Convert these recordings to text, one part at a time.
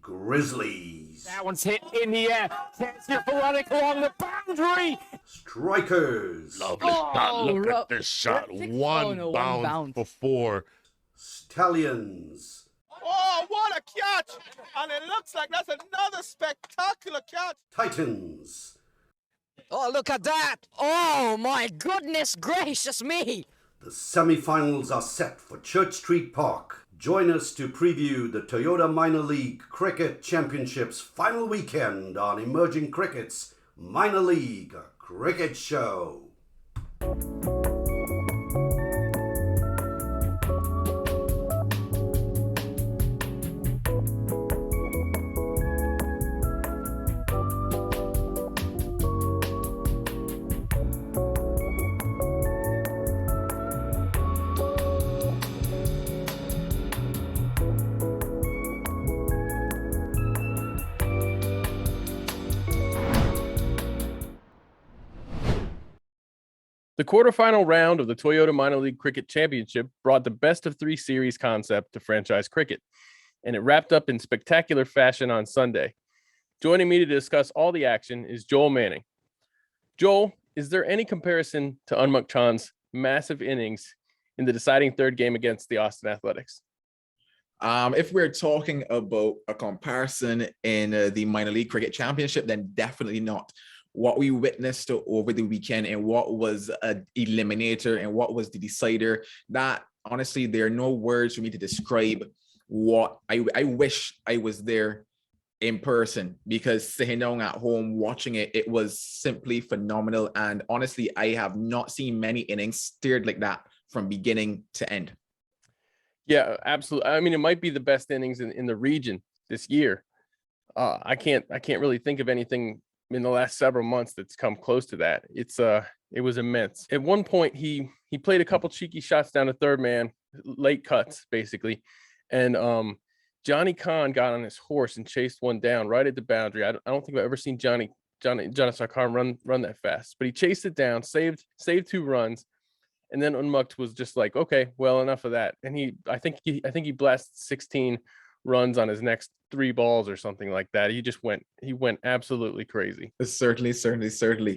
Grizzlies. That one's hit in the air. Chance here for Reddick along the boundary. Strikers. Lovely shot. Look at this shot. One bounce before. Stallions. Oh, what a catch! And it looks like that's another spectacular catch. Titans. Oh, look at that! Oh, my goodness gracious me! The semi-finals are set for Church Street Park. Join us to preview the Toyota Minor League Cricket Championships final weekend on Emerging Cricket's Minor League Cricket Show. The quarterfinal round of the Toyota Minor League Cricket Championship brought the best of three series concept to franchise cricket, and it wrapped up in spectacular fashion on Sunday. Joining me to discuss all the action is Joel Manning. Joel, is there any comparison to Unmukt Chan's massive innings in the deciding third game against the Austin Athletics? If we're talking about a comparison in the Minor League Cricket Championship, then definitely not. What we witnessed over the weekend and what was an eliminator and what was the decider, that honestly, there are no words for me to describe what I wish I was there in person, because sitting down at home watching it, it was simply phenomenal. And honestly, I have not seen many innings steered like that from beginning to end. Yeah, absolutely. I mean, it might be the best innings in the region this year. I can't really think of anything in the last several months that's come close to that. It was immense. At one point, he played a couple cheeky shots down to third man, late cuts basically, and Johnny Khan got on his horse and chased one down right at the boundary. I don't think I've ever seen Johnny Sarkar run that fast, but he chased it down, saved 2 runs, and then Unmukt was just like, okay, well, enough of that. And I think he blasted 16 runs on his next 3 balls or something like that. He went absolutely crazy. Certainly.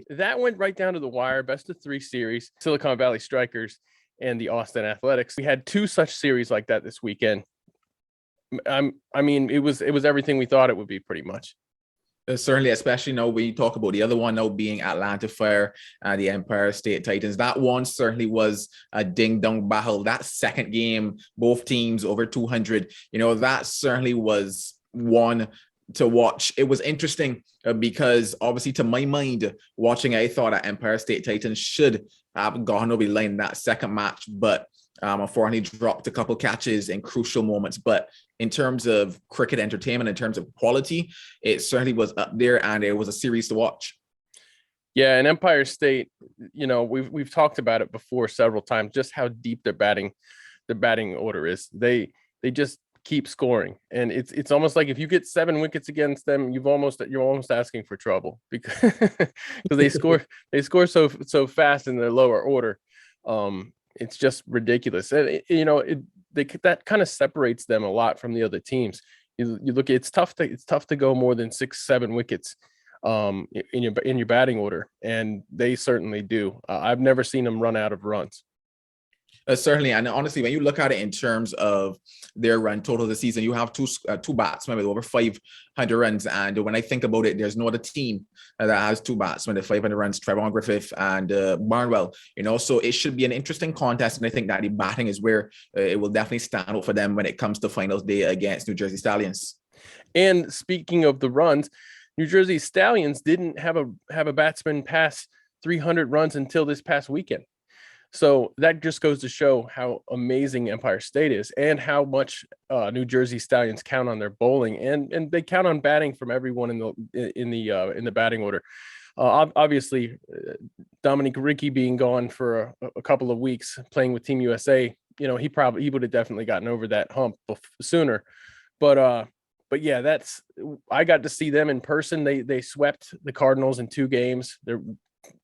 That went right down to the wire. Best of 3 series, Silicon Valley Strikers and the Austin Athletics. We had 2 such series like that this weekend. I mean, it was everything we thought it would be, pretty much. Certainly, especially now when you talk about the other one now being Atlanta Fire and the Empire State Titans. That one certainly was a ding-dong battle. That second game, both teams over 200, that certainly was one to watch. It was interesting because obviously, to my mind, watching, I thought that Empire State Titans should have gone over the line in that second match, but unfortunately dropped a couple catches in crucial moments. But in terms of cricket entertainment, in terms of quality, it certainly was up there, and it was a series to watch. Yeah, and Empire State, we've talked about it before several times, just how deep their batting order is. They just keep scoring, and it's almost like if you get 7 wickets against them, you're almost asking for trouble, because they score so fast in their lower order. It's just ridiculous. And that kind of separates them a lot from the other teams. You look, it's tough to go more than 6-7 wickets in your batting order, and they certainly do. I've never seen them run out of runs. Certainly, and honestly, when you look at it in terms of their run total this season, you have two batsmen with over 500 runs. And when I think about it, there's no other team that has 2 batsmen with 500 runs, Trevon Griffith and Barnwell. So it should be an interesting contest, and I think that the batting is where it will definitely stand out for them when it comes to finals day against New Jersey Stallions. And speaking of the runs, New Jersey Stallions didn't have a batsman pass 300 runs until this past weekend. So that just goes to show how amazing Empire State is, and how much New Jersey Stallions count on their bowling, and they count on batting from everyone in the batting order. Obviously, Dominic Ricky being gone for a couple of weeks playing with Team USA, he would have definitely gotten over that hump sooner. But yeah, I got to see them in person. They swept the Cardinals in 2 games.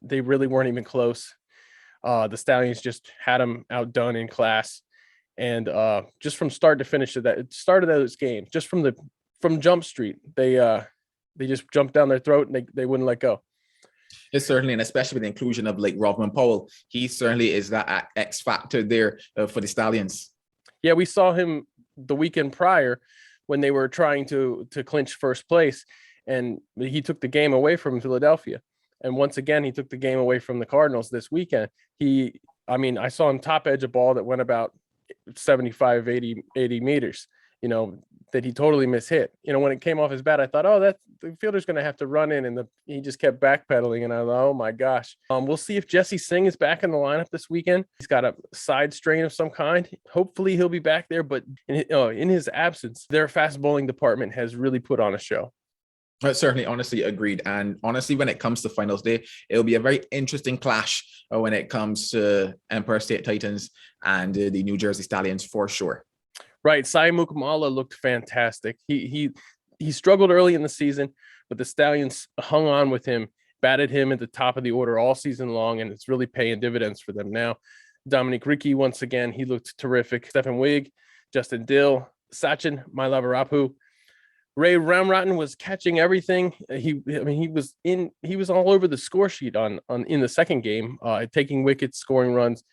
They really weren't even close. The Stallions just had them outdone in class, and just from start to finish of those games, just from the from Jump Street. They just jumped down their throat and they wouldn't let go. It's certainly, and especially with the inclusion of like Aaman Patel, he certainly is that X factor there for the Stallions. Yeah, we saw him the weekend prior when they were trying to clinch first place, and he took the game away from Philadelphia. And once again, he took the game away from the Cardinals this weekend. I saw him top edge a ball that went about 75, 80 meters, that he totally mishit. When it came off his bat, I thought, oh, that the fielder's going to have to run in, and he just kept backpedaling. And I thought, oh my gosh. We'll see if Jesse Singh is back in the lineup this weekend. He's got a side strain of some kind. Hopefully he'll be back there, but in his absence, their fast bowling department has really put on a show. Certainly, honestly, agreed. And honestly, when it comes to finals day, it'll be a very interesting clash when it comes to Empire State Titans and the New Jersey Stallions for sure. Right. Sai Mukamala looked fantastic. He struggled early in the season, but the Stallions hung on with him, batted him at the top of the order all season long, and it's really paying dividends for them now. Dominic Ricky, once again, he looked terrific. Stephen Wig, Justin Dill, Sachin Mailavarapu. Ray Ramrotten was catching everything. He was all over the score sheet in the second game, taking wickets, scoring runs,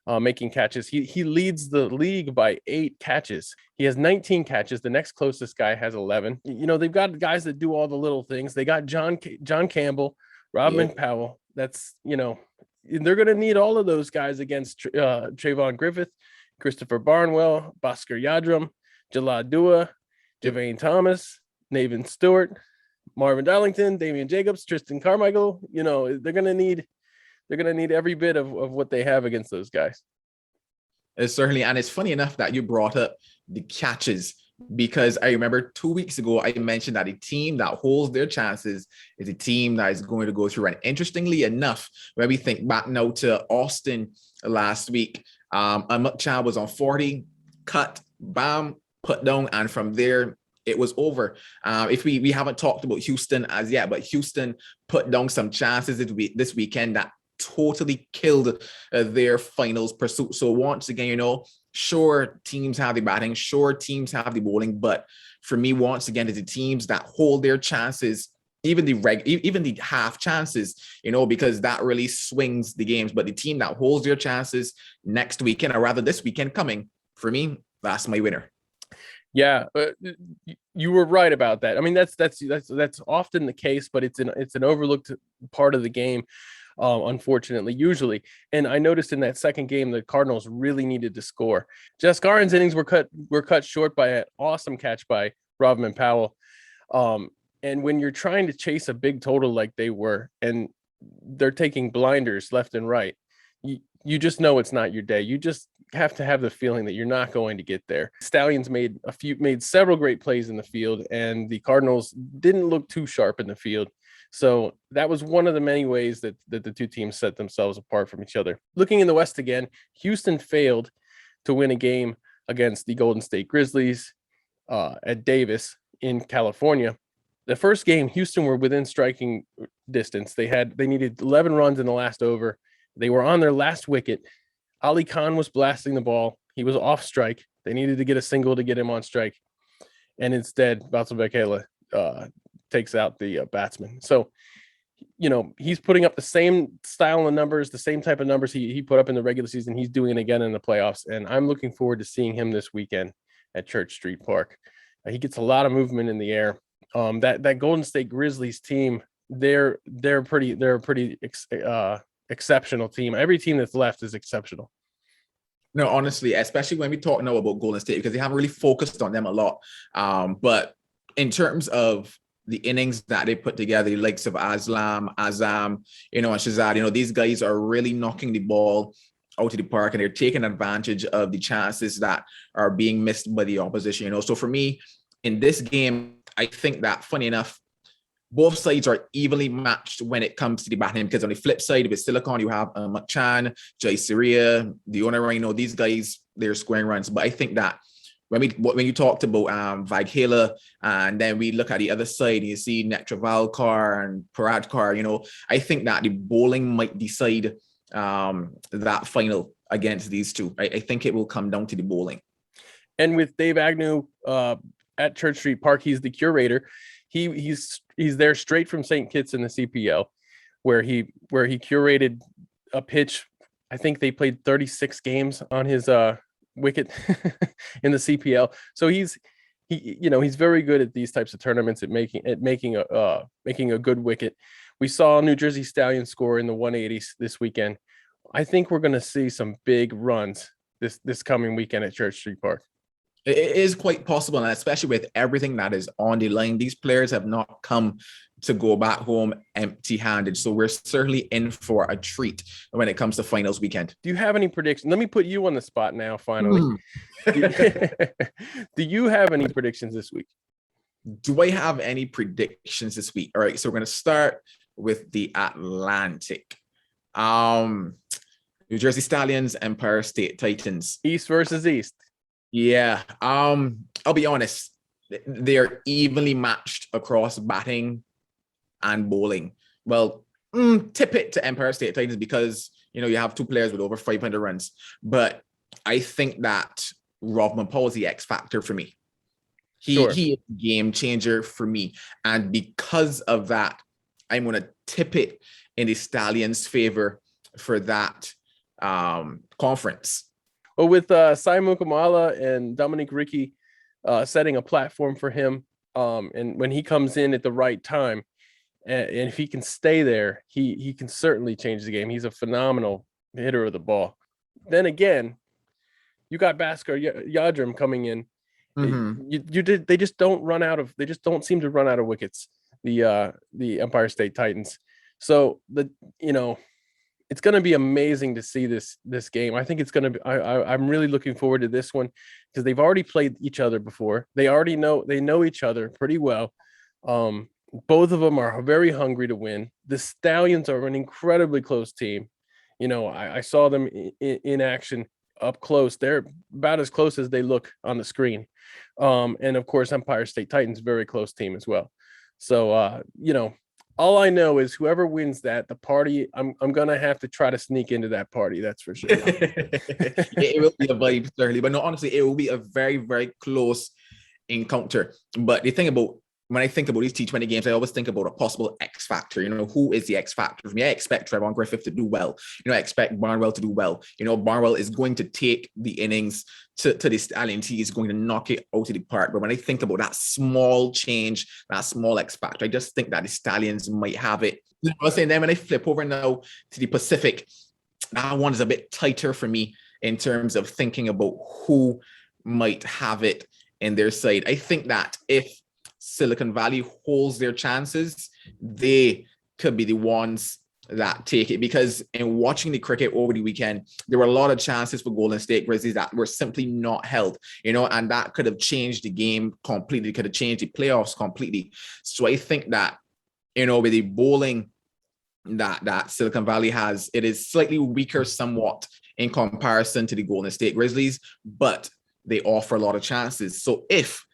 making catches. He leads the league by 8 catches. He has 19 catches. The next closest guy has 11. They've got guys that do all the little things. They got John Campbell, Rodman Powell. That's, they're going to need all of those guys against Trayvon Griffith, Christopher Barnwell, Bhaskar Yadram, Jalad Dua, Javane Thomas, Nathan Stewart, Marvin Darlington, Damian Jacobs, Tristan Carmichael. They're gonna need every bit of what they have against those guys. It's certainly, and it's funny enough that you brought up the catches, because I remember 2 weeks ago I mentioned that a team that holds their chances is a team that is going to go through. And interestingly enough, when we think back now to Austin last week, Ahmad Chan was on 40, cut, bam, put down, and from there it was over. If we haven't talked about Houston as yet, but Houston put down some chances this weekend that totally killed their finals pursuit. So once again, sure, teams have the batting, sure, teams have the bowling, but for me, once again, it's the teams that hold their chances, even the half chances, because that really swings the games. But the team that holds their chances next weekend, or rather this weekend coming, for me, that's my winner. Yeah, you were right about that. I mean, that's often the case, but it's an overlooked part of the game, unfortunately, usually. And I noticed in that second game, the Cardinals really needed to score. Jaskaran's innings were cut short by an awesome catch by Rodman Powell. And when you're trying to chase a big total like they were, and they're taking blinders left and right, you just know it's not your day. You just have to have the feeling that you're not going to get there. Stallions made several great plays in the field, and the Cardinals didn't look too sharp in the field. So that was one of the many ways that the two teams set themselves apart from each other. Looking in the West again, Houston failed to win a game against the Golden State Grizzlies at Davis in California. The first game, Houston were within striking distance. They needed 11 runs in the last over. They were on their last wicket. Ali Khan was blasting the ball. He was off strike. They needed to get a single to get him on strike. And instead, Batsubekele takes out the batsman. So, he's putting up the same style of numbers, the same type of numbers he put up in the regular season. He's doing it again in the playoffs. And I'm looking forward to seeing him this weekend at Church Street Park. He gets a lot of movement in the air. That Golden State Grizzlies team, they're a pretty exceptional team. Every team that's left is exceptional. No, honestly, especially when we talk now about Golden State, because they haven't really focused on them a lot. But in terms of the innings that they put together, the likes of Aslam, Azam, and Shazad, these guys are really knocking the ball out of the park, and they're taking advantage of the chances that are being missed by the opposition. So for me, in this game, I think that, funny enough, both sides are evenly matched when it comes to the batting, because on the flip side with Silicon, you have Machan, Jai Syria, the owner, these guys, they're scoring runs. But I think that when you talked about Vaghela, and then we look at the other side, you see Netravalkar and Paradkar, I think that the bowling might decide that final against these two. I think it will come down to the bowling. And with Dave Agnew at Church Street Park. He's the curator. He's there straight from St. Kitts in the CPL, where he curated a pitch. I think they played 36 games on his wicket in the CPL. So he's very good at these types of tournaments at making a good wicket. We saw New Jersey Stallions score in the 180s this weekend. I think we're going to see some big runs this coming weekend at Church Street Park. It is quite possible, and especially with everything that is on the line, these players have not come to go back home empty-handed. So we're certainly in for a treat when it comes to finals weekend. Do you have any predictions? Let me put you on the spot now, finally. Do you have any predictions this week? Do I have any predictions this week? All right, so we're going to start with the Atlantic. New Jersey Stallions, Empire State Titans. East versus East. Yeah. I'll be honest. They're evenly matched across batting and bowling. Well, tip it to Empire State Titans because, you have two players with over 500 runs. But I think that Rovman Powell is the X factor for me. He is a game changer for me. And because of that, I'm going to tip it in the Stallions' favor for that conference. Well, with Simon Kamala and Dominic Ricky setting a platform for him, and when he comes in at the right time, and if he can stay there, he can certainly change the game. He's a phenomenal hitter of the ball. Then again, you got Bhaskar Yadram coming in. Mm-hmm. They just don't seem to run out of wickets. The Empire State Titans. So it's going to be amazing to see this game. I think it's going to be. I'm really looking forward to this one because they've already played each other before. They know each other pretty well. Both of them are very hungry to win. The Stallions are an incredibly close team. I saw them in action up close. They're about as close as they look on the screen. And of course, Empire State Titans, very close team as well. So, all I know is whoever wins the party, I'm going to have to try to sneak into that party. That's for sure. It will be a vibe, certainly. But no, honestly, it will be a very, very close encounter. But the thing about, when I think about these T20 games, I always think about a possible X factor. Who is the X factor for me? I expect Trevon Griffith to do well. I expect Barnwell to do well. Barnwell is going to take the innings to the Stallions. He is going to knock it out of the park. But when I think about that small change, that small X factor, I just think that the Stallions might have it. And then when I flip over now to the Pacific, that one is a bit tighter for me in terms of thinking about who might have it in their side. I think that if Silicon Valley holds their chances, they could be the ones that take it, because in watching the cricket over the weekend, there were a lot of chances for Golden State Grizzlies that were simply not held, and that could have changed the game completely, could have changed the playoffs completely. So I think that, with the bowling that Silicon Valley has, it is slightly weaker somewhat in comparison to the Golden State Grizzlies, but they offer a lot of chances. So if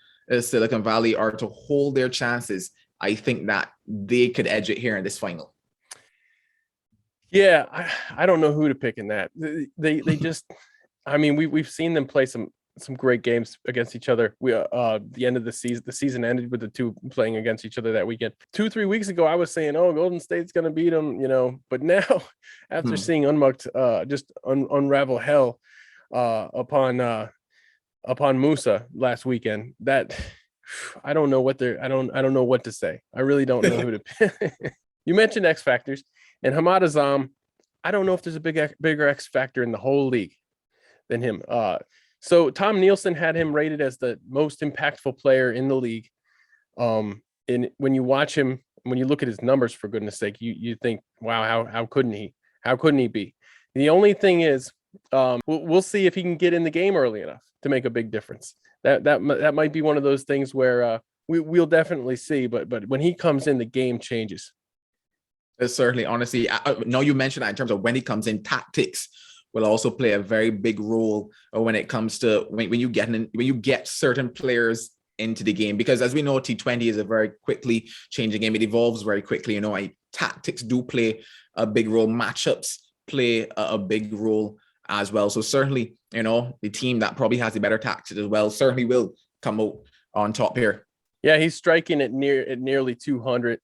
Silicon Valley are to hold their chances, I think that they could edge it here in this final. Yeah, I don't know who to pick in that. They just, we've seen them play some great games against each other. The end of the season ended with the two playing against each other that weekend. 2-3 weeks ago, I was saying, "Oh, Golden State's going to beat them," But now, after seeing Unmucked just unravel hell upon Musa last weekend, that I don't know what I don't know what to say. I really don't know who to pick. You mentioned X factors, and Hamad Azam. I don't know if there's a bigger X factor in the whole league than him. So Tom Nielsen had him rated as the most impactful player in the league. And when you watch him, when you look at his numbers, for goodness sake, you think, wow, how couldn't he? How couldn't he be? The only thing is, we'll see if he can get in the game early enough to make a big difference. That might be one of those things where we'll definitely see. But when he comes in, the game changes. Certainly, honestly, now you mentioned that in terms of when he comes in, tactics will also play a very big role when it comes to when you get certain players into the game, because as we know, T20 is a very quickly changing game. It evolves very quickly. Tactics do play a big role. Matchups play a big role as well. So certainly, the team that probably has the better tactics as well certainly will come out on top here. Yeah, he's striking at nearly 200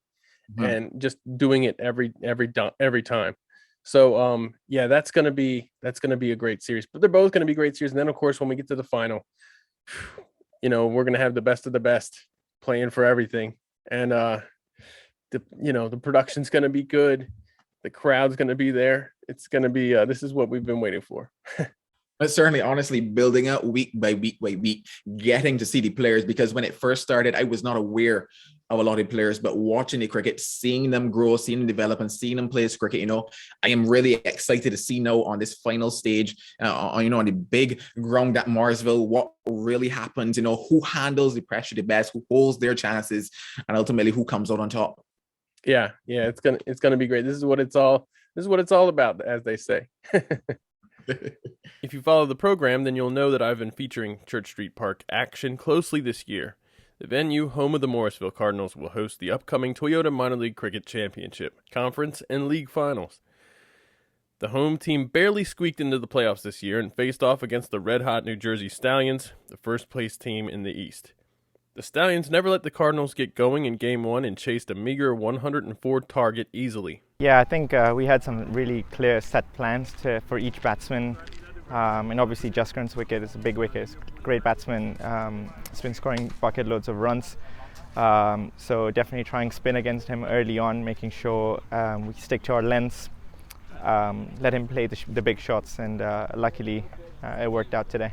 and just doing it every time. So yeah, that's gonna be a great series. But they're both gonna be great series. And then of course when we get to the final, we're gonna have the best of the best playing for everything. And the production's gonna be good. The crowd's gonna be there. It's gonna be this is what we've been waiting for. But certainly, honestly, building up week by week by week, getting to see the players, because when it first started, I was not aware of a lot of players, but watching the cricket, seeing them grow, seeing them develop, and seeing them play this cricket, I am really excited to see now on this final stage, on the big ground at Marsville, what really happens, who handles the pressure the best, who holds their chances, and ultimately who comes out on top. Yeah, it's gonna be great. This is what it's all about, as they say. If you follow the program, then you'll know that I've been featuring Church Street Park action closely this year. The venue, home of the Morrisville Cardinals, will host the upcoming Toyota Minor League Cricket Championship, Conference, and League Finals. The home team barely squeaked into the playoffs this year and faced off against the red-hot New Jersey Stallions, the first-place team in the East. The Stallions never let the Cardinals get going in Game 1 and chased a meager 104 target easily. Yeah, I think we had some really clear set plans for each batsman. And obviously Justin's wicket is a big wicket. It's a great batsman. He's been scoring bucket loads of runs. So definitely trying spin against him early on, making sure we stick to our lengths, let him play the big shots, and luckily it worked out today.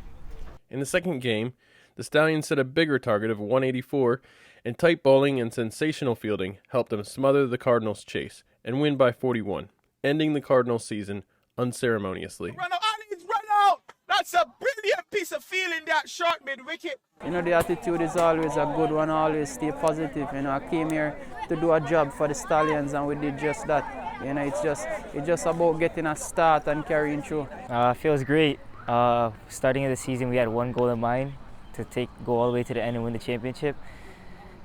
In the second game, the Stallions set a bigger target of 184, and tight bowling and sensational fielding helped them smother the Cardinals' chase and win by 41, ending the Cardinals' season unceremoniously. Run out! That's a brilliant piece of fielding, that short mid-wicket. The attitude is always a good one, always stay positive. I came here to do a job for the Stallions, and we did just that. It's just about getting a start and carrying through. Feels great. Starting of the season, we had one goal in mind, to go all the way to the end and win the championship.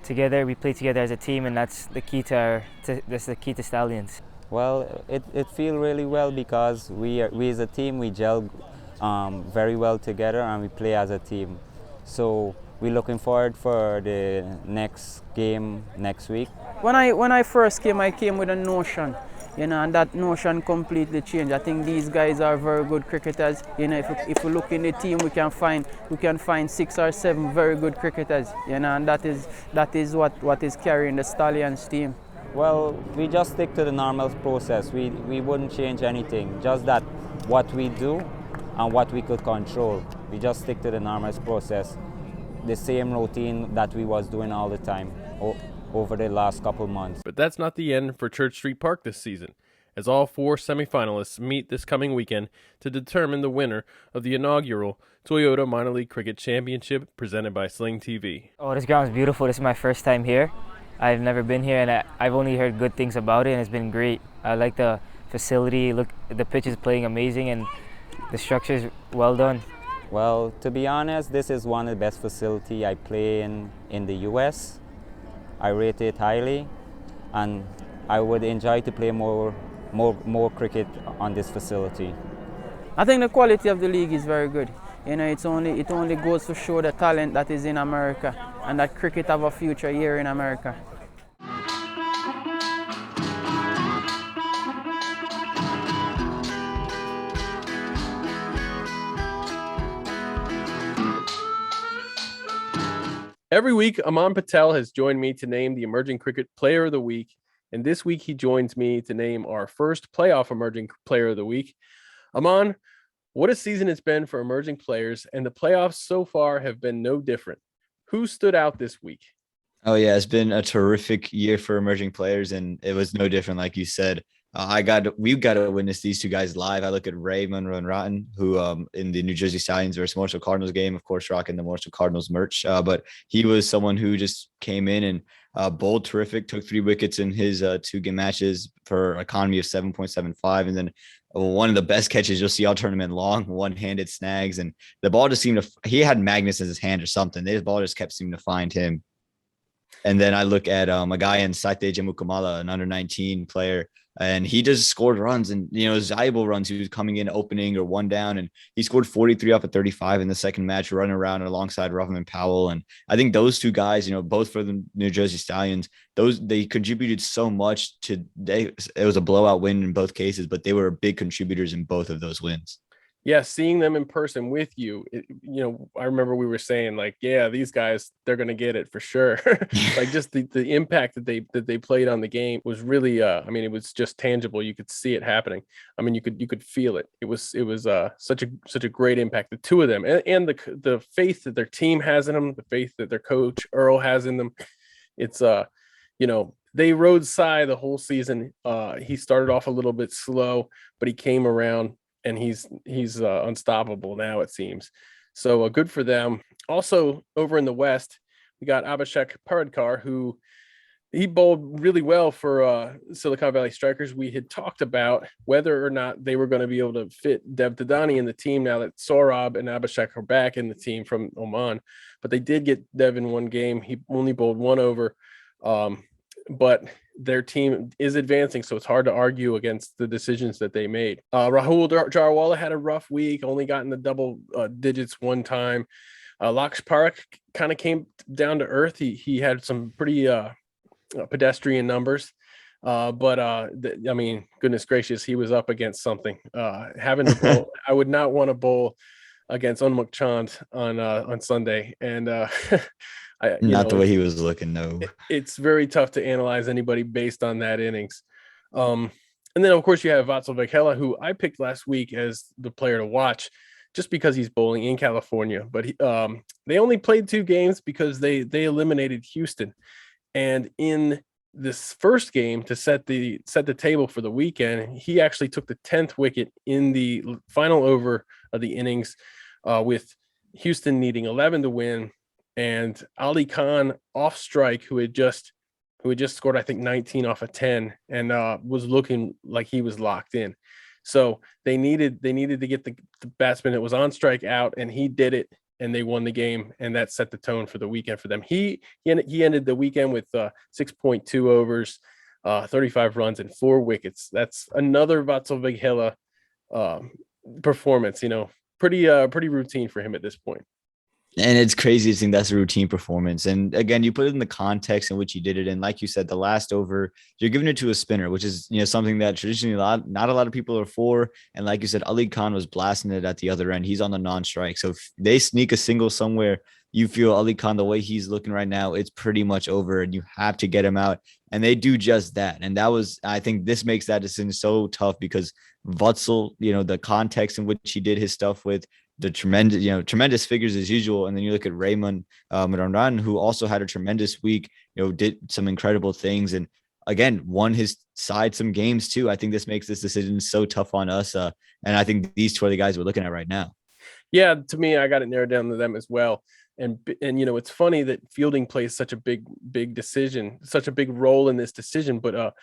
Together, we play together as a team, and that's the key to Stallions. Well, it feels really well because we as a team, we gel very well together and we play as a team. So we're looking forward for the next game next week. When I first came, I came with a notion, and that notion completely changed. I think these guys are very good cricketers. If we look in the team, we can find 6 or 7 very good cricketers. And that is what is carrying the Stallions team. Well, we just stick to the normal process. We wouldn't change anything. Just that what we do and what we could control. We just stick to the normal process. The same routine that we was doing all the time over the last couple months. But that's not the end for Church Street Park this season, as all 4 semifinalists meet this coming weekend to determine the winner of the inaugural Toyota Minor League Cricket Championship presented by Sling TV. Oh, this ground is beautiful. This is my first time here. I've never been here, and I've only heard good things about it, and it's been great. I like the facility. Look, the pitch is playing amazing, and the structure is well done. Well, to be honest, this is one of the best facilities I play in the US. I rate it highly, and I would enjoy to play more cricket on this facility. I think the quality of the league is very good. It only goes to show the talent that is in America, and that cricket have a future here in America. Every week, Aaman Patel has joined me to name the Emerging Cricket Player of the Week, and this week he joins me to name our first playoff Emerging Player of the Week. Aaman, what a season it's been for emerging players, and the playoffs so far have been no different. Who stood out this week? Oh, yeah, it's been a terrific year for emerging players, and it was no different, like you said. We've got to witness these two guys live. I look at Ray Monroe and Rotten, who in the New Jersey Stallions versus Morrisville Cardinals game, of course, rocking the Morrisville Cardinals merch. But he was someone who just came in and bowled terrific, took 3 wickets in his 2-game matches for an economy of 7.75. And then one of the best catches you'll see all tournament long, one-handed snags. And the ball just seemed to – he had magnets in his hand or something. The ball just kept seeming to find him. And then I look at a guy in Sate Jamukamala, an under 19 player, and he just scored runs and, valuable runs. He was coming in opening or one down, and he scored 43 off of 35 in the second match, running around alongside Ruffman Powell. And I think those two guys, both for the New Jersey Stallions, they contributed so much it was a blowout win in both cases, but they were big contributors in both of those wins. Yeah, seeing them in person with you, I remember we were saying like, yeah, these guys, they're going to get it for sure. Like just the impact that they played on the game was really, it was just tangible. You could see it happening. I mean, you could feel it. It was such a great impact. The two of them and the faith that their team has in them, the faith that their coach Earl has in them. It's they rode Cy the whole season. He started off a little bit slow, but he came around. And he's unstoppable now, it seems. So good for them. Also, over in the West, we got Abhishek Paradkar, who he bowled really well for Silicon Valley Strikers. We had talked about whether or not they were going to be able to fit Dev Tadani in the team now that Saurabh and Abhishek are back in the team from Oman. But they did get Dev in one game. He only bowled one over. But their team is advancing, so it's hard to argue against the decisions that they made. Rahul Jarwala had a rough week, only got in the double digits one time. Laksh Parakh kind of came down to earth. He had some pretty pedestrian numbers, but goodness gracious, he was up against something. Having to bowl, I would not want to bowl against Unmukt Chand on Sunday, and Not the way he was looking, no. It's very tough to analyze anybody based on that innings. And then, of course, you have Vatsal Vaghela, who I picked last week as the player to watch just because he's bowling in California. But they only played 2 games because they eliminated Houston. And in this first game to set the table for the weekend, he actually took the 10th wicket in the final over of the innings with Houston needing 11 to win. And Ali Khan off strike, who had just scored, I think, 19 off of 10 and was looking like he was locked in. So they needed to get the batsman that was on strike out, and he did it, and they won the game, and that set the tone for the weekend for them. He ended the weekend with 6.2 overs, 35 runs, and 4 wickets. That's another Vatsal Vaghela performance. Pretty routine for him at this point. And it's crazy to think that's a routine performance. And again, you put it in the context in which he did it. And like you said, the last over, you're giving it to a spinner, which is, something that traditionally not a lot of people are for. And like you said, Ali Khan was blasting it at the other end. He's on the non-strike. So if they sneak a single somewhere, you feel Ali Khan, the way he's looking right now, it's pretty much over and you have to get him out. And they do just that. And I think this makes that decision so tough because Vatsal, the context in which he did his stuff with, the tremendous figures as usual. And then you look at Raymond Ranran, who also had a tremendous week, did some incredible things. And again, won his side some games too. I think this makes this decision so tough on us. And I think these 2 are the guys we're looking at right now. Yeah, to me, I got it narrowed down to them as well. And it's funny that fielding plays such a big decision, such a big role in this decision. But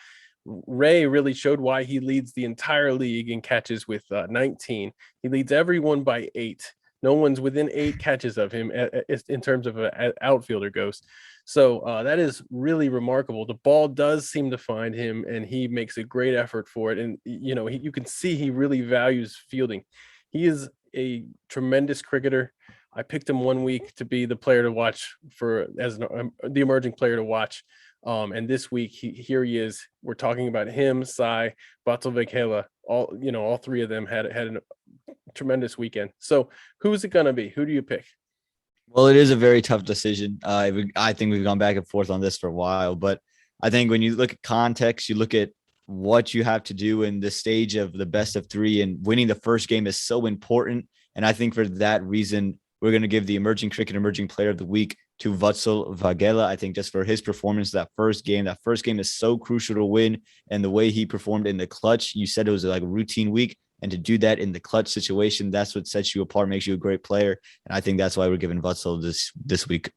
Ray really showed why he leads the entire league in catches with 19. He leads everyone by 8. No one's within 8 catches of him in terms of an outfielder goes. So that is really remarkable. The ball does seem to find him, and he makes a great effort for it. And, you can see he really values fielding. He is a tremendous cricketer. I picked him one week to be the player to watch the emerging player to watch. And this week, here he is. We're talking about him, Sai, Vatsal Vaghela. All 3 of them had a tremendous weekend. So who's it going to be? Who do you pick? Well, it is a very tough decision. I think we've gone back and forth on this for a while, but I think when you look at context, you look at what you have to do in the stage of the best of 3, and winning the first game is so important. And I think for that reason, we're going to give the emerging player of the week to Vatsal Vaghela. I think just for his performance that first game is so crucial to win, and the way he performed in the clutch. You said it was like a routine week, and to do that in the clutch situation, that's what sets you apart, makes you a great player. And I think that's why we're giving Vatsal this week.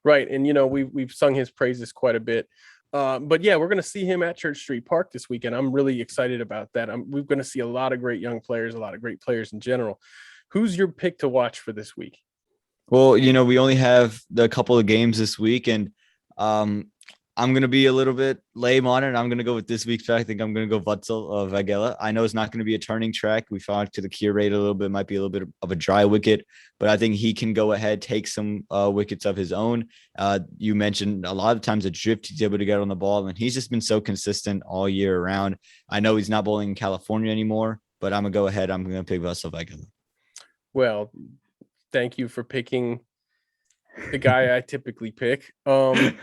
Right. And, we've sung his praises quite a bit. But yeah, we're going to see him at Church Street Park this weekend. I'm really excited about that. We're going to see a lot of great young players, a lot of great players in general. Who's your pick to watch for this week? Well, we only have a couple of games this week, and I'm going to be a little bit lame on it. And I'm going to go with this week's track. I think I'm going to go Wutzel of Vagela. I know it's not going to be a turning track. We found to the cure rate a little bit. Might be a little bit of a dry wicket, but I think he can go ahead, take some wickets of his own. You mentioned a lot of times the drift he's able to get on the ball, and he's just been so consistent all year around. I know he's not bowling in California anymore, but I'm going to go ahead. I'm going to pick Wutzel Vagela. Well, thank you for picking the guy I typically pick. I'm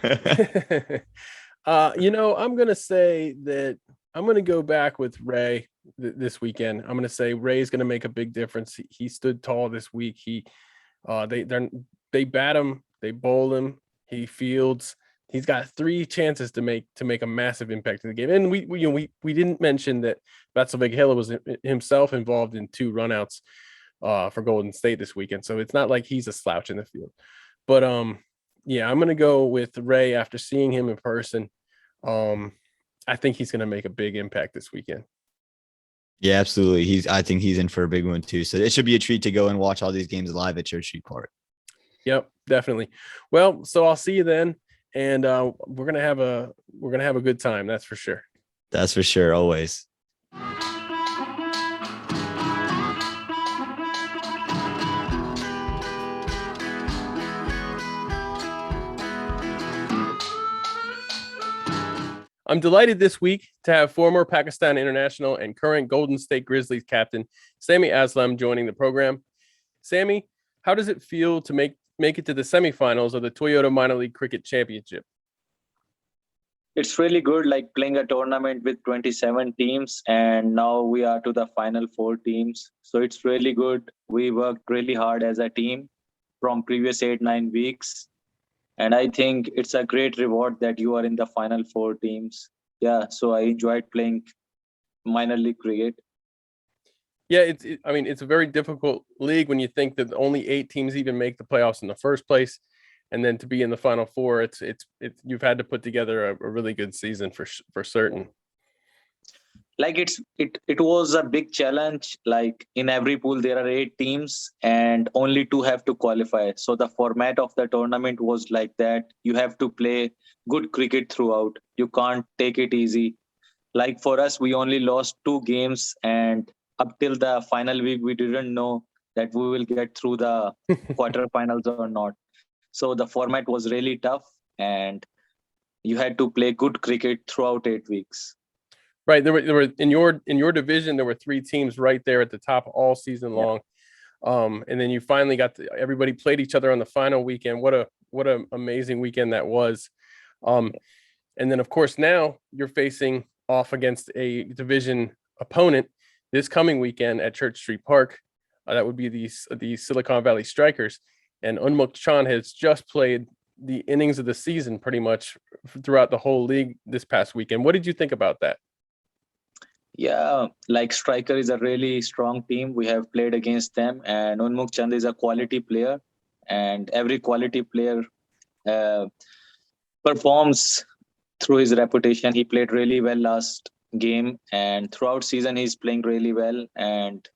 gonna say that I'm gonna go back with Ray this weekend. I'm gonna say Ray's gonna make a big difference. He stood tall this week. They bat him, they bowl him, he fields. He's got 3 chances to make a massive impact in the game. And we didn't mention that Vatsal was himself involved in 2 runouts for Golden State this weekend. So it's not like he's a slouch in the field. But yeah, I'm gonna go with Ray after seeing him in person. I think he's gonna make a big impact this weekend. Yeah, absolutely. I think he's in for a big one too. So it should be a treat to go and watch all these games live at Church Street Park. Yep, definitely. Well, so I'll see you then, and we're gonna have a good time. That's for sure. That's for sure. Always. I'm delighted this week to have former Pakistan international and current Golden State Grizzlies captain Sami Aslam joining the program. Sami, how does it feel to make it to the semifinals of the Toyota Minor League Cricket Championship? It's really good, like playing a tournament with 27 teams, and now we are to the final 4 teams. So it's really good. We worked really hard as a team from previous 8-9 weeks. And I think it's a great reward that you are in the final 4 teams. Yeah, so I enjoyed playing minor league cricket. Yeah, it's a very difficult league when you think that only 8 teams even make the playoffs in the first place, and then to be in the final 4, it's you've had to put together a really good season for certain. Like it was a big challenge. Like in every pool there are 8 teams and only 2 have to qualify. So the format of the tournament was like that. You have to play good cricket throughout. You can't take it easy. Like for us, we only lost 2 games, and up till the final week we didn't know that we will get through the quarterfinals or not. So the format was really tough, and you had to play good cricket throughout 8 weeks. Right. There were in your division, there were 3 teams right there at the top all season long. And then you finally got everybody played each other on the final weekend. What a amazing weekend that was. And then of course now you're facing off against a division opponent this coming weekend at Church Street Park. That would be the Silicon Valley Strikers. And Unmukt Chand has just played the innings of the season pretty much throughout the whole league this past weekend. What did you think about that? Yeah, like Striker is a really strong team. We have played against them, and Unmukt Chand is a quality player, and every quality player performs through his reputation. He played really well last game, and throughout season he's playing really well. And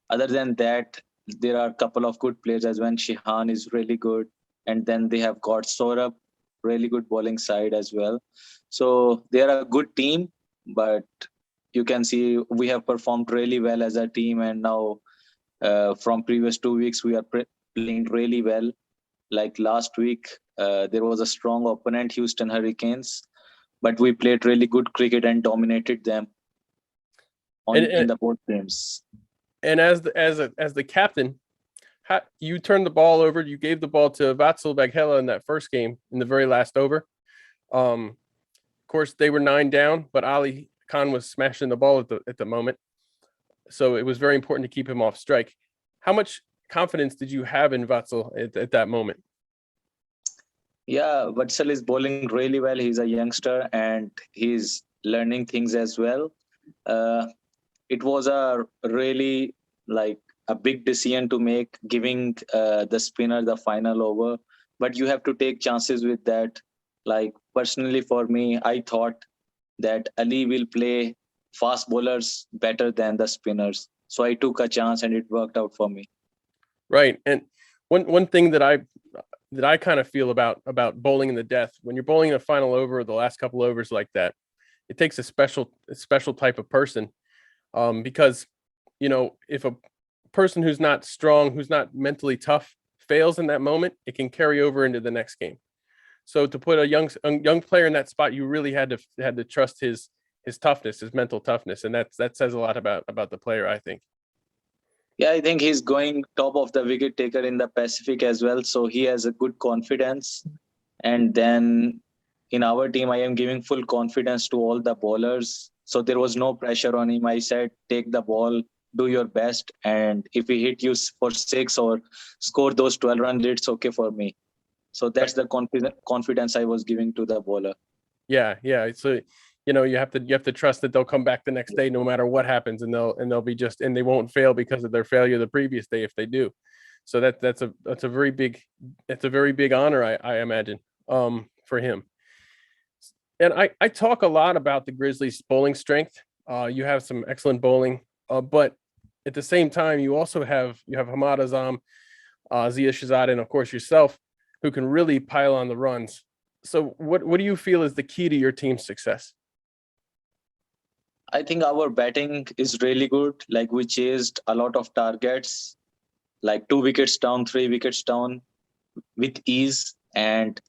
other than that, there are a couple of good players as well. Shihan is really good, and then they have got Saurabh, really good bowling side as well. So they are a good team, but you can see we have performed really well as a team, and now from previous 2 weeks we are playing really well. Like last week, there was a strong opponent, Houston Hurricanes, but we played really good cricket and dominated them in the both games. And as the captain, you turned the ball over. You gave the ball to Vatsal Vaghela in that first game in the very last over. Of course, they were 9 down, but Ali Khan was smashing the ball at the moment, so it was very important to keep him off strike. How much confidence did you have in Vatsal at that moment? Yeah, Vatsal is bowling really well. He's a youngster and he's learning things as well. It was a really like a big decision to make, giving the spinner the final over, but you have to take chances with that. Like personally for me, I thought that Ali will play fast bowlers better than the spinners. So I took a chance and it worked out for me. Right. And one thing that I kind of feel about bowling in the death. When you're bowling in a final over, the last couple overs like that, it takes a special type of person, because if a person who's not strong, who's not mentally tough, fails in that moment, it can carry over into the next game. So to put a young player in that spot, you really had to trust his toughness, his mental toughness, and that says a lot about the player, I think. Yeah, I think he's going top of the wicket taker in the Pacific as well, so he has a good confidence. And then in our team, I am giving full confidence to all the bowlers, so there was no pressure on him. I said, take the ball, do your best, and if we hit you for 6 or score those 12 runs, it's okay for me. So that's the confidence I was giving to the bowler. Yeah. So you have to trust that they'll come back the next day no matter what happens, and they'll be and they won't fail because of their failure the previous day if they do. So that's a very big honor, I imagine, for him. And I talk a lot about the Grizzlies' bowling strength. You have some excellent bowling, but at the same time, you also have Hamad Azam, Zia Shahzad, and of course yourself, who can really pile on the runs. So what do you feel is the key to your team's success? I think our batting is really good. Like, we chased a lot of targets, like 2 wickets down, 3 wickets down with ease. And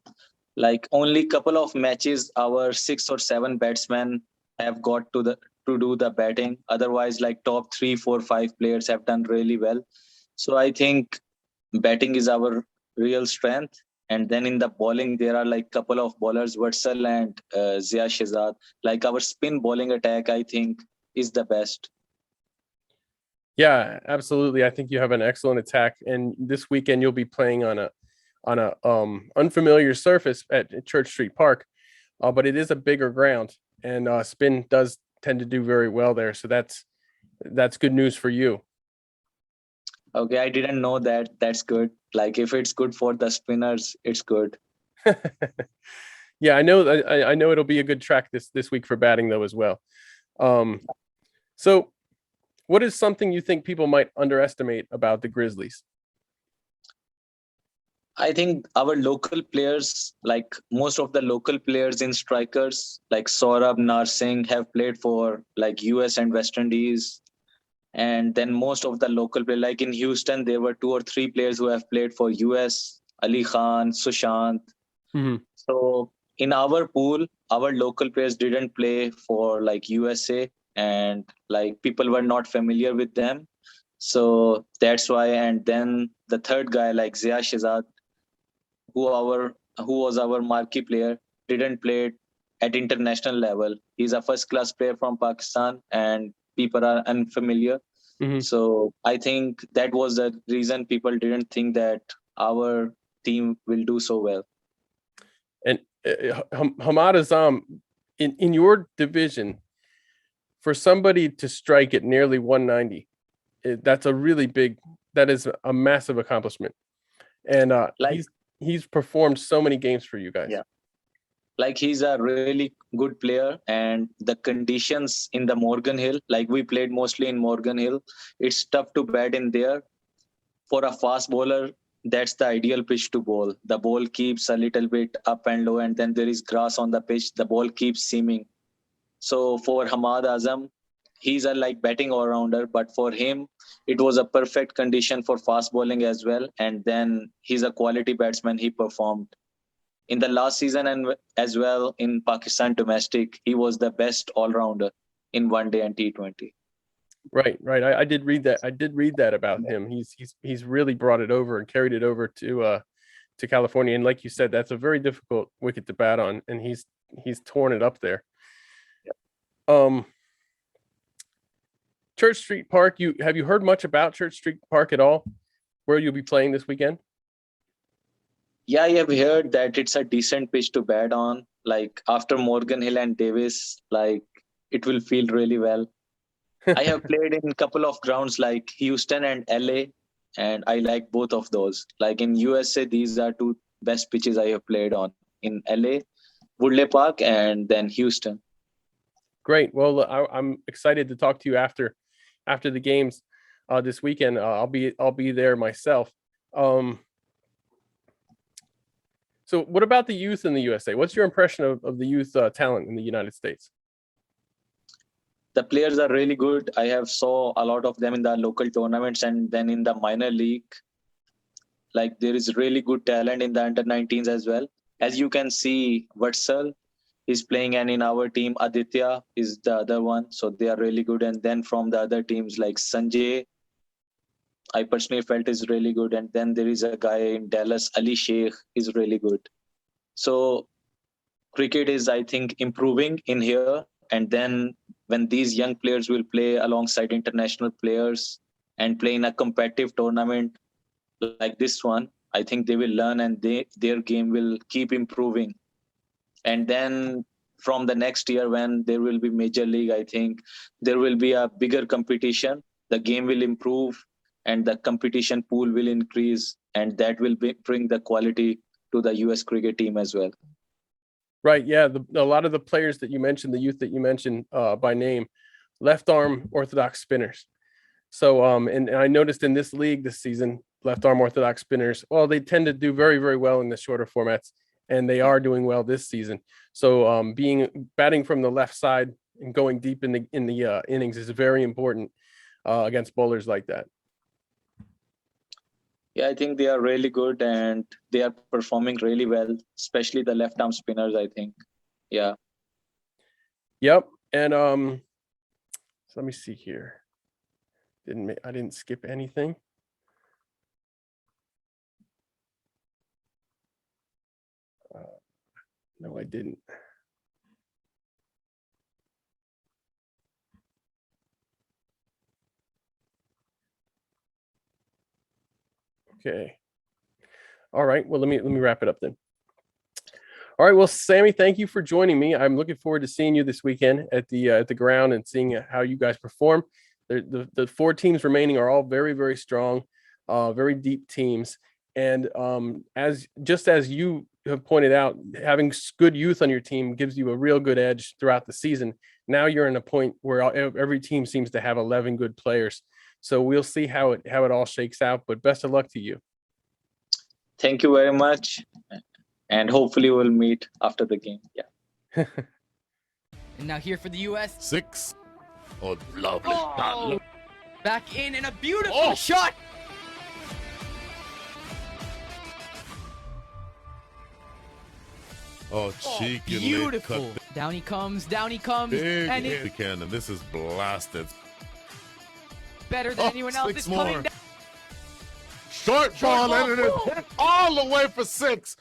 like only couple of matches, our 6 or 7 batsmen have got to do the batting. Otherwise, like top 3, 4, 5 players have done really well. So I think batting is our real strength. And then in the bowling, there are like couple of bowlers, Vatsal and Zia Shahzad. Like, our spin bowling attack, I think, is the best. Yeah, absolutely. I think you have an excellent attack, and this weekend you'll be playing on a unfamiliar surface at Church Street Park, but it is a bigger ground, and spin does tend to do very well there. So that's good news for you. Okay, I didn't know that. That's good. Like, if it's good for the spinners, it's good. Yeah, I know it'll be a good track this week for batting though as well. So what is something you think people might underestimate about the Grizzlies? I think our local players, like most of the local players in strikers, like Saurabh, Narsingh, have played for like US and West Indies. And then most of the local players, like in Houston, there were 2 or 3 players who have played for US, Ali Khan, Sushant. Mm-hmm. So in our pool, our local players didn't play for like USA, and like people were not familiar with them. So that's why. And then the third guy, like Zia Shahzad, who was our marquee player, didn't play at international level. He's a first class player from Pakistan, and people are unfamiliar. Mm-hmm. So I think that was the reason people didn't think that our team will do so well. And Hamad Azam, in your division, for somebody to strike at nearly 190, that is a massive accomplishment. And he's performed so many games for you guys. Yeah. Like, he's a really good player, and the conditions in the Morgan Hill, like we played mostly in Morgan Hill, it's tough to bat in there. For a fast bowler, that's the ideal pitch to bowl. The ball keeps a little bit up and low, and then there is grass on the pitch. The ball keeps seaming. So for Hamad Azam, he's a like batting all-rounder, but for him, it was a perfect condition for fast bowling as well. And then he's a quality batsman. He performed in the last season, and as well in Pakistan domestic, he was the best all-rounder in one day and T20. Right. I did read that. About him. He's really brought it over and carried it over to California. And like you said, that's a very difficult wicket to bat on, and he's torn it up there. Church Street Park. Have you heard much about Church Street Park at all? Where you'll be playing this weekend? Yeah, I have heard that it's a decent pitch to bat on. Like, after Morgan Hill and Davis, like, it will feel really well. I have played in a couple of grounds like Houston and LA, and I like both of those. Like in USA, these are 2 best pitches I have played on. In LA, Woodley Park, and then Houston. Great. Well, I'm excited to talk to you after the games this weekend. I'll be there myself. So what about the youth in the USA? What's your impression of the youth talent in the United States? The players are really good. I have saw a lot of them in the local tournaments and then in the minor league. Like there is really good talent in the under-19s as well. As you can see, Vatsal is playing, and in our team, Aditya is the other one. So they are really good. And then from the other teams like Sanjay, I personally felt is really good. And then there is a guy in Dallas, Ali Sheikh, is really good. So cricket is, I think, improving in here. And then when these young players will play alongside international players and play in a competitive tournament like this one, I think they will learn and their game will keep improving. And then from the next year when there will be major league, I think there will be a bigger competition. The game will improve and the competition pool will increase, and that will bring the quality to the US cricket team as well. Right. Yeah. A lot of the players that you mentioned, the youth that you mentioned by name, left arm orthodox spinners. So, and I noticed in this league this season, left arm orthodox spinners, well, they tend to do very, very well in the shorter formats, and they are doing well this season. So, batting from the left side and going deep in the innings is very important against bowlers like that. Yeah, I think they are really good and they are performing really well, especially the left arm spinners, I think. Yeah. Yep. And so let me see here. I didn't skip anything. No, I didn't. Okay. All right. Well, let me wrap it up then. All right. Well, Sami, thank you for joining me. I'm looking forward to seeing you this weekend at the ground and seeing how you guys perform. The four teams remaining are all very, very strong, very deep teams. And as you have pointed out, having good youth on your team gives you a real good edge throughout the season. Now you're in a point where every team seems to have 11 good players. So we'll see how it all shakes out. But best of luck to you. Thank you very much. And hopefully we'll meet after the game. Yeah. And now here for the US. 6. Oh, lovely shot. Look. Back in a beautiful shot. Oh, cheeky. Beautiful. Down he comes. Big and hit again, and this is blasted. Better than anyone else. Six more. Short ball, and it is hit all the way for 6.